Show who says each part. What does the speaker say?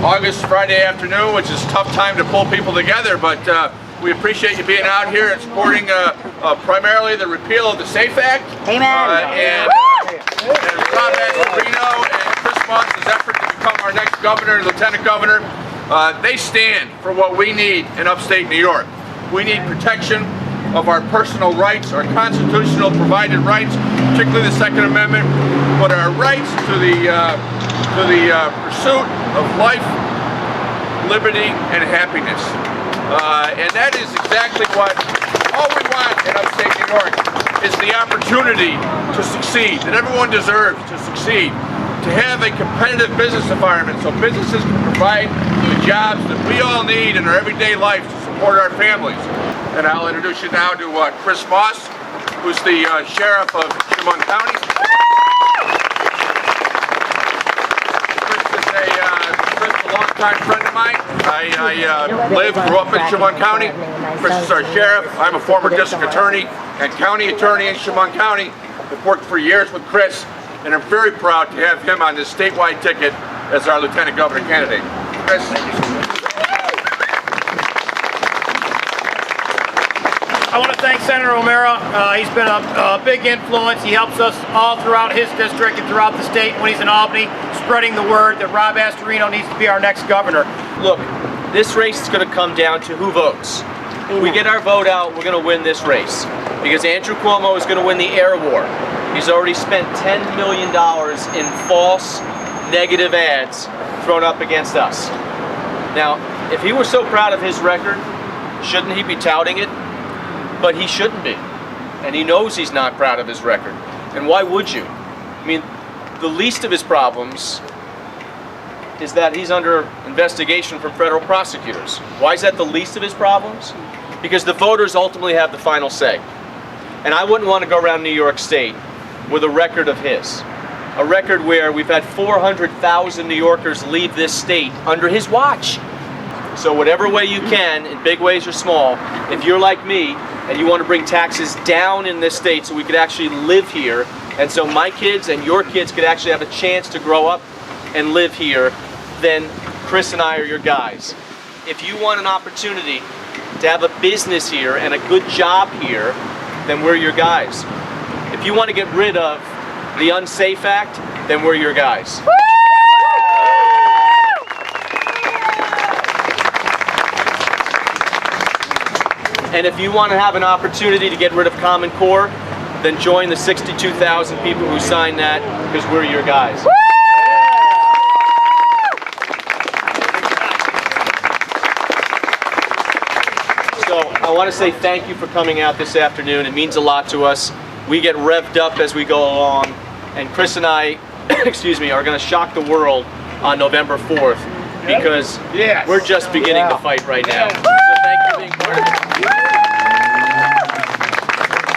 Speaker 1: August Friday afternoon, which is a tough time to pull people together, but we appreciate you being out here and supporting primarily the repeal of the SAFE Act.
Speaker 2: Amen.
Speaker 1: And Rob Astorino and Chris Moss's effort to become our next governor, lieutenant governor. They stand for what we need in upstate New York. We need protection of our personal rights, our constitutional provided rights, particularly the Second Amendment, but our rights to the pursuit of life, liberty, and happiness. And that is exactly what all we want in upstate New York is the opportunity to succeed, that everyone deserves to succeed, to have a competitive business environment so businesses can provide the jobs that we all need in our everyday life to support our families. And I'll introduce you now to Chris Moss, who's the sheriff of Chemung County. Chris is a longtime friend of mine. I grew up in Chemung County. Chris is our sheriff. I'm a former district attorney and county attorney in Chemung County. I've worked for years with Chris, and I'm very proud to have him on this statewide ticket as our lieutenant governor candidate. Chris.
Speaker 3: I want to thank Senator O'Mara. He's been a big influence. He helps us all throughout his district and throughout the state when he's in Albany, spreading the word that Rob Astorino needs to be our next governor.
Speaker 4: Look, this race is going to come down to who votes. If we get our vote out, we're going to win this race. Because Andrew Cuomo is going to win the air war. He's already spent $10 million in false, negative ads thrown up against us. Now, if he were so proud of his record, shouldn't he be touting it? But he shouldn't be. And he knows he's not proud of his record. And why would you? I mean, the least of his problems is that he's under investigation from federal prosecutors. Why is that the least of his problems? Because the voters ultimately have the final say. And I wouldn't want to go around New York State with a record of his. A record where we've had 400,000 New Yorkers leave this state under his watch. So whatever way you can, in big ways or small, if you're like me and you want to bring taxes down in this state so we could actually live here, and so my kids and your kids could actually have a chance to grow up and live here, then Chris and I are your guys. If you want an opportunity to have a business here and a good job here, then we're your guys. If you want to get rid of the Unsafe Act, then we're your guys. And if you want to have an opportunity to get rid of Common Core, then join the 62,000 people who signed that, because we're your guys. So I want to say thank you for coming out this afternoon. It means a lot to us. We get revved up as we go along. And Chris and I, excuse me, are going to shock the world on November 4th, because we're just beginning to fight right now. So thank you for being part of it.